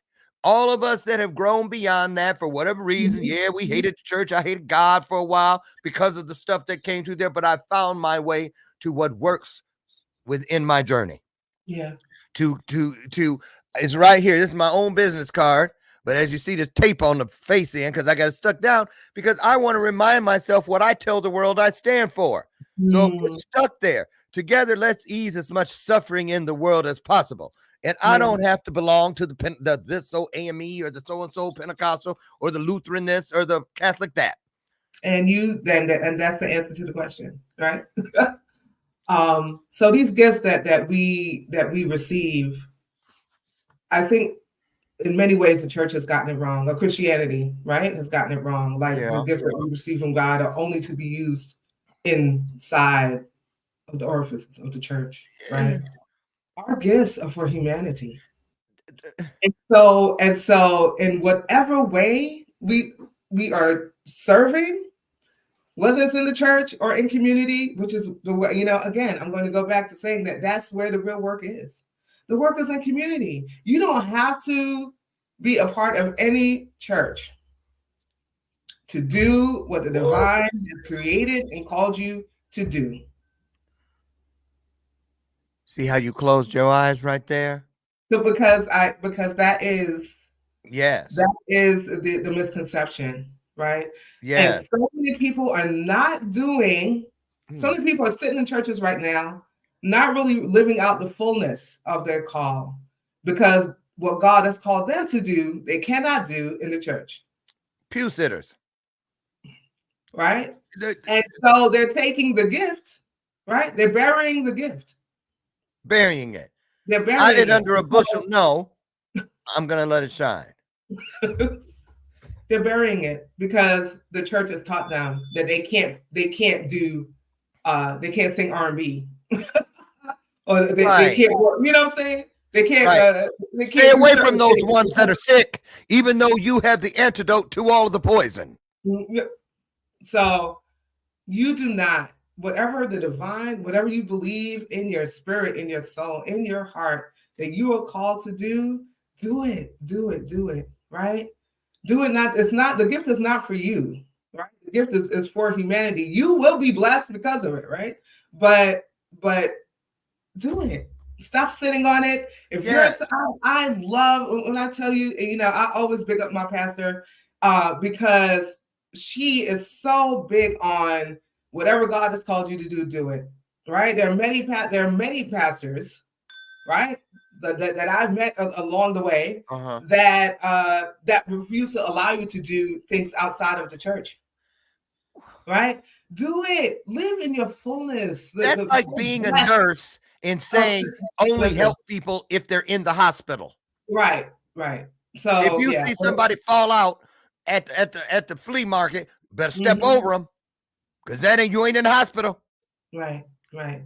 All of us that have grown beyond that for whatever reason, we hated the church. I hated God for a while because of the stuff that came through there, but I found my way to what works within my journey. Yeah. It's right here. This is my own business card. But as you see, there's tape on the face end because I got it stuck down, because I want to remind myself what I tell the world I stand for. So we're stuck there. Together, let's ease as much suffering in the world as possible. And I don't have to belong to the this so AME or the so and so Pentecostal or the Lutheran this or the Catholic that. And that's the answer to the question, right? So these gifts that we receive, I think in many ways the church has gotten it wrong, or Christianity, right, has gotten it wrong. Like the gifts that we receive from God are only to be used inside of the orifices of the church, right? Our gifts are for humanity. And so in whatever way we are serving, whether it's in the church or in community, which is the way, again, I'm going to go back to saying that that's where the real work is. The work is in community. You don't have to be a part of any church to do what the divine has created and called you to do. See how you closed your eyes right there? So because that is the misconception, right? Yeah. And so many people are not doing, so many people are sitting in churches right now, not really living out the fullness of their call, because what God has called them to do, they cannot do in the church. Pew sitters. Right? And so they're taking the gift, right? They're burying the gift. Burying it. They're burying I did under a bushel. No, I'm going to let it shine. They're burying it because the church has taught them that they can't sing R&B. Or they can't work. You know what I'm saying? They can't. They can't stay away from those ones that are sick, even though you have the antidote to all of the poison. So you do not, whatever the divine, whatever you believe in your spirit, in your soul, in your heart, that you are called to do it, right? Do it. The gift is not for you, right? The gift is for humanity. You will be blessed because of it, right? But do it. Stop sitting on it. If I love when I tell you, I always big up my pastor because she is so big on whatever God has called you to do it. Right? There are many pastors, right, that I've met along the way that refuse to allow you to do things outside of the church. Right? Do it. Live in your fullness. That's like being a nurse and saying only help people if they're in the hospital. Right. So if you see somebody fall out at the flea market, better step over them, because you ain't in the hospital. Right.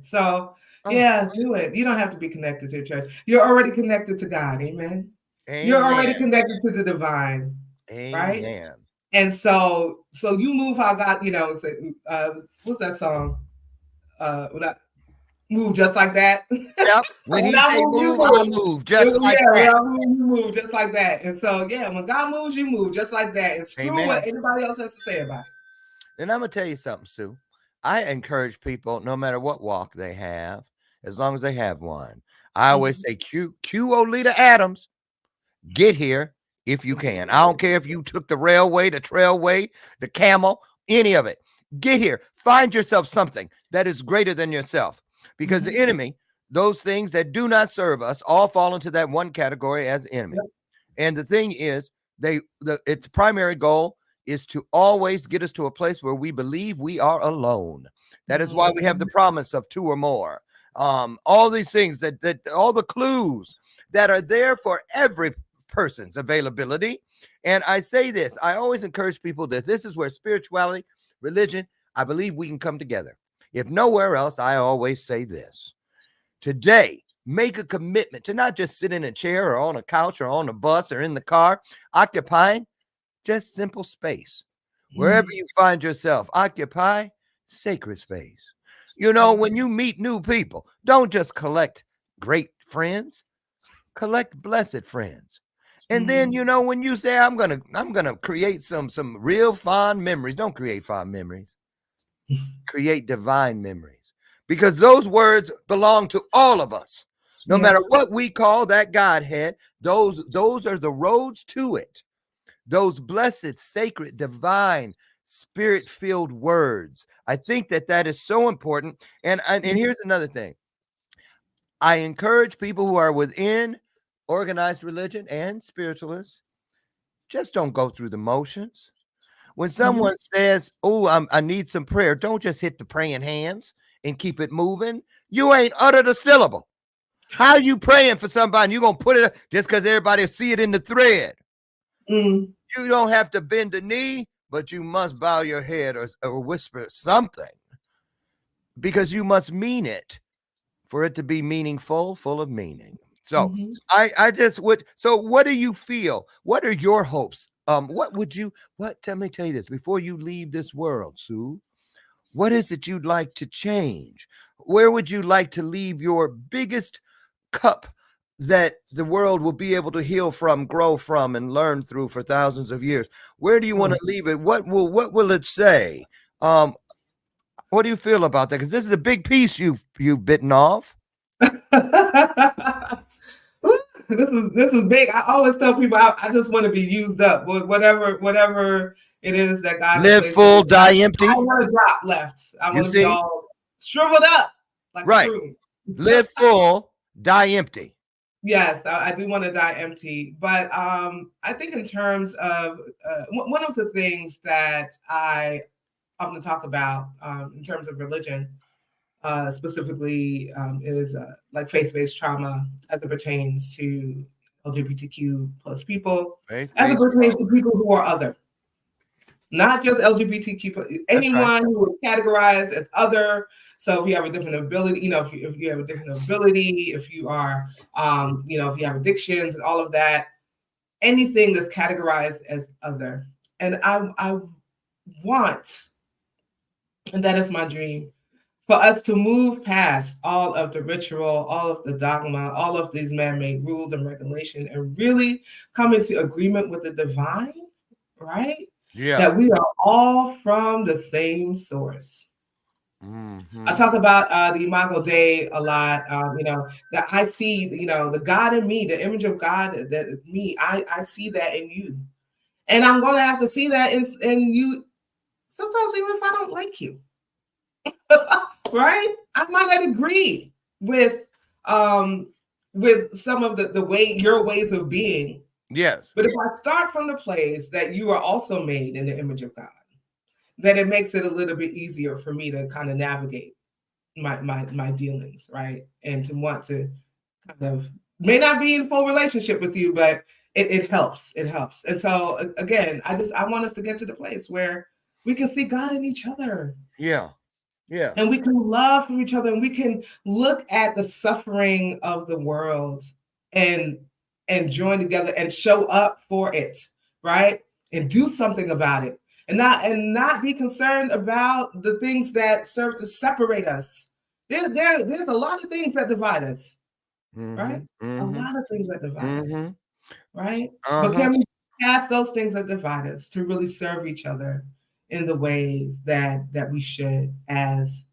So do it. You don't have to be connected to your church. You're already connected to God. Amen. You're already connected to the divine. Amen. Right. And so you move how God, it's what's that song? Move just like that. Yep. When he say move, I move just like that. You move just like that. And so when God moves, you move just like that. And screw what anybody else has to say about it. And I'm gonna tell you something, Sue. I encourage people, no matter what walk they have, as long as they have one. I always say, Q Olita Adams, get here if you can. I don't care if you took the railway, the trailway, the camel, any of it. Get here. Find yourself something that is greater than yourself. Because the enemy, those things that do not serve us, all fall into that one category as enemy. And the thing is, its primary goal is to always get us to a place where we believe we are alone. That is why we have the promise of 2 or more. All these things that all the clues that are there for every person's availability. And I say this, I always encourage people that this is where spirituality, religion, I believe we can come together. If nowhere else, I always say this. Today, make a commitment to not just sit in a chair or on a couch or on a bus or in the car, occupying just simple space. Wherever you find yourself, occupy sacred space. When you meet new people, don't just collect great friends, collect blessed friends. And then, when you say, I'm gonna create some real fond memories, don't create fond memories. Create divine memories, because those words belong to all of us. No matter what we call that Godhead, those are the roads to it. Those blessed, sacred, divine, spirit-filled words. I think that is so important. And here's another thing. I encourage people who are within organized religion and spiritualists, just don't go through the motions. When someone says, "Oh, I need some prayer," don't just hit the praying hands and keep it moving. You ain't uttered a syllable. How you praying for somebody? You gonna put it just because everybody see it in the thread? Mm. You don't have to bend the knee, but you must bow your head or whisper something, because you must mean it for it to be meaningful, full of meaning. So I just would. So what do you feel? What are your hopes? What would you? Let me tell you this before you leave this world, Sue. What is it you'd like to change? Where would you like to leave your biggest cup that the world will be able to heal from, grow from, and learn through for thousands of years? Where do you want to leave it? What will it say? What do you feel about that? Because this is a big piece you've bitten off. This is big. I always tell people I just want to be used up with whatever it is that God live full, die empty. I want to drop left. I want to be all shriveled up like a prune. Live full, die empty. Yes, I do want to die empty. But I think in terms of one of the things that I'm going to talk about in terms of religion, specifically is like faith-based trauma as it pertains to LGBTQ plus people, as it pertains to people who are other. Not just LGBTQ, anyone who is categorized as other. So if you have a different ability, if you have a different ability, if you are, if you have addictions and all of that, anything that's categorized as other. And I want, and that is my dream, for us to move past all of the ritual, all of the dogma, all of these man-made rules and regulations, and really come into agreement with the divine, right? Yeah. That we are all from the same source. I talk about the Imago Dei a lot, that I see, the God in me, the image of God that me, I see that in you. And I'm going to have to see that in you sometimes, even if I don't like you. Right? I might not agree with some of the way your ways of being. Yes. But if I start from the place that you are also made in the image of God, then it makes it a little bit easier for me to kind of navigate my dealings, right? And to want to kind of, may not be in full relationship with you, but it helps. It helps. And so again, I want us to get to the place where we can see God in each other. Yeah. Yeah. And we can love from each other, and we can look at the suffering of the world and join together and show up for it, right? And do something about it. And not be concerned about the things that serve to separate us. There's a lot of things that divide us, right? A lot of things that divide us, right? But can we pass those things that divide us to really serve each other in the ways that we should as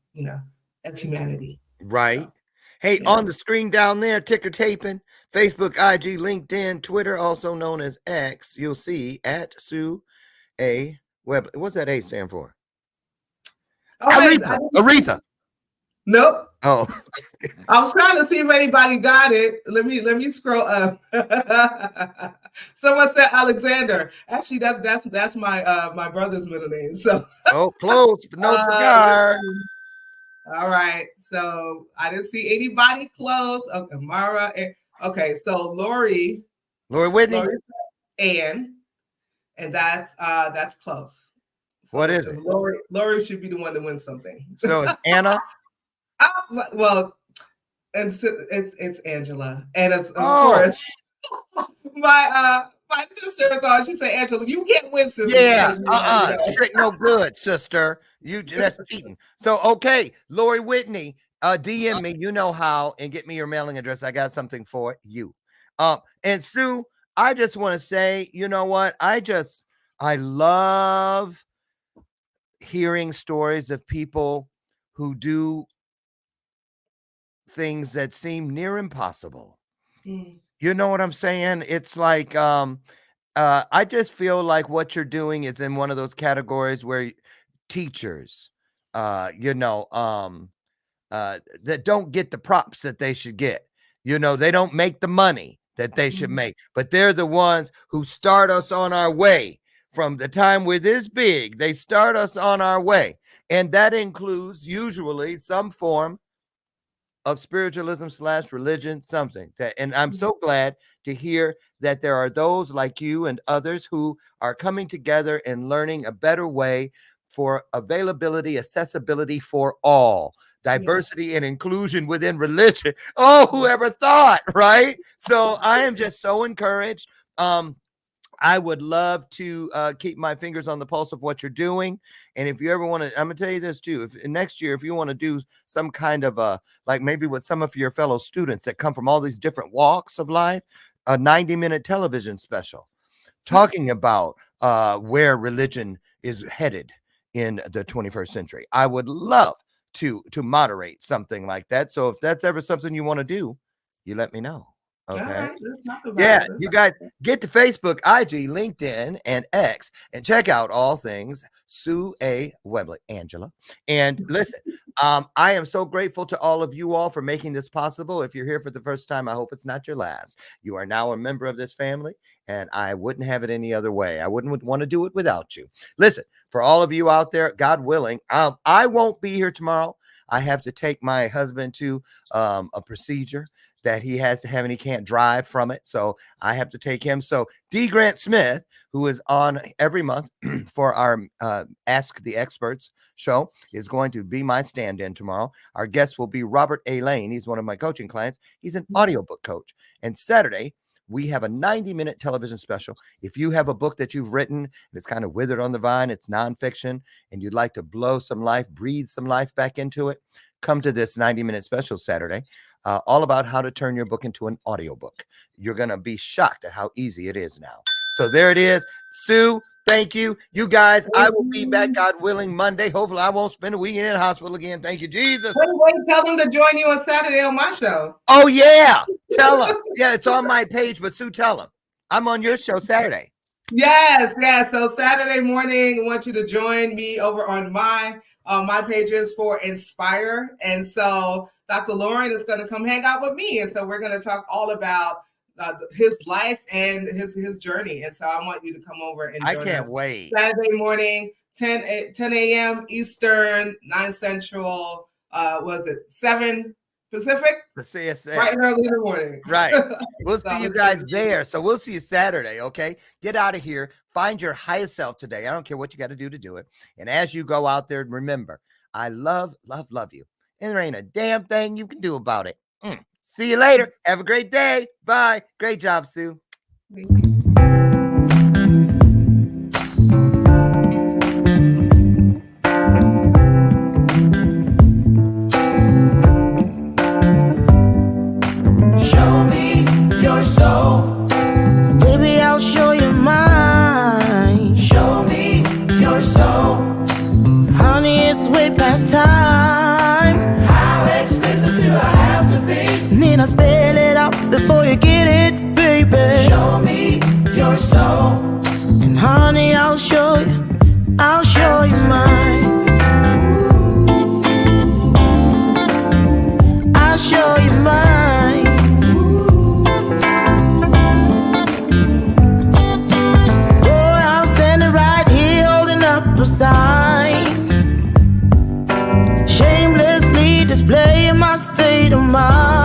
humanity? Right. So, hey, on the screen down there, ticker taping, Facebook, IG, LinkedIn, Twitter, also known as X, you'll see at Sue A. Web. What's that A stand for? Aretha. Nope. Oh. I was trying to see if anybody got it. Let me scroll up. Someone said Alexander. Actually, that's my brother's middle name. So close, but no cigar. All right. So I didn't see anybody close. Okay, Mara. Okay, so Lori Whitney. and that's close. So what is it? Lori should be the one to win something. So it's Anna. Well, and it's Angela, and it's of course my sister is on. She said, "Angela, you can't win, sister." Yeah, trick no good, sister. That's cheating. So okay, Lori Whitney, DM me. You know how, and get me your mailing address. I got something for you. And Sue, I just want to say, you know what? I love hearing stories of people who do things that seem near impossible. You know what I'm saying? It's like I just feel like what you're doing is in one of those categories where teachers, that don't get the props that they should get. They don't make the money that they should make, but they're the ones who start us on our way. From the time we're this big, they start us on our way. And that includes usually some form of spiritualism / religion, something that, and I'm so glad to hear that there are those like you and others who are coming together and learning a better way for availability, accessibility for all, diversity and inclusion within religion. Oh, whoever thought, right? So I am just so encouraged. I would love to keep my fingers on the pulse of what you're doing. And if you ever want to, I'm going to tell you this too. If next year, if you want to do some kind of like maybe with some of your fellow students that come from all these different walks of life, a 90-minute television special talking about where religion is headed in the 21st century. I would love to moderate something like that. So if that's ever something you want to do, you let me know. Okay. Right, let's talk about it. You guys get to Facebook, IG, LinkedIn, and X, and check out all things Sue A. Webley, Angela. And listen, I am so grateful to all of you all for making this possible. If you're here for the first time, I hope it's not your last. You are now a member of this family, and I wouldn't have it any other way. I wouldn't want to do it without you. Listen, for all of you out there, God willing, I won't be here tomorrow. I have to take my husband to a procedure that he has to have, and he can't drive from it. So I have to take him. So D. Grant Smith, who is on every month for our Ask the Experts show, is going to be my stand-in tomorrow. Our guest will be Robert A. Lane. He's one of my coaching clients. He's an audiobook coach. And Saturday, we have a 90-minute television special. If you have a book that you've written and it's kind of withered on the vine, it's nonfiction, and you'd like to blow some life, breathe some life back into it, come to this 90-minute special Saturday, all about how to turn your book into an audiobook. You're going to be shocked at how easy it is now. So there it is. Sue, thank you. You guys, I will be back, God willing, Monday. Hopefully I won't spend a weekend in the hospital again. Thank you, Jesus. Wait, tell them to join you on Saturday on my show. Oh, yeah. Tell them. Yeah, it's on my page, but Sue, tell them. I'm on your show Saturday. Yes. So Saturday morning, I want you to join me over on my pages for Inspire. And so Dr. Loren is going to come hang out with me. And so we're going to talk all about his life and his journey. And so I want you to come over and join us. I can't wait. Saturday morning, 10 a.m. Eastern, 9 Central, was it 7 Pacific? Right early in the morning. Right. We'll see you guys there. So we'll see you Saturday, okay? Get out of here. Find your highest self today. I don't care what you got to do it. And as you go out there, remember, I love you. And there ain't a damn thing you can do about it. See you later. Have a great day. Bye. Great job, Sue. Thank you. Show me your soul. Baby, I'll show you mine. Show me your soul. Honey, it's way past time. How expensive do I have to be? Need I spell it out before you get it, baby? Show me your soul. And honey, I'll show you mine. I'll show you mine. Boy, I'm standing right here holding up a sign, shamelessly displaying my state of mind.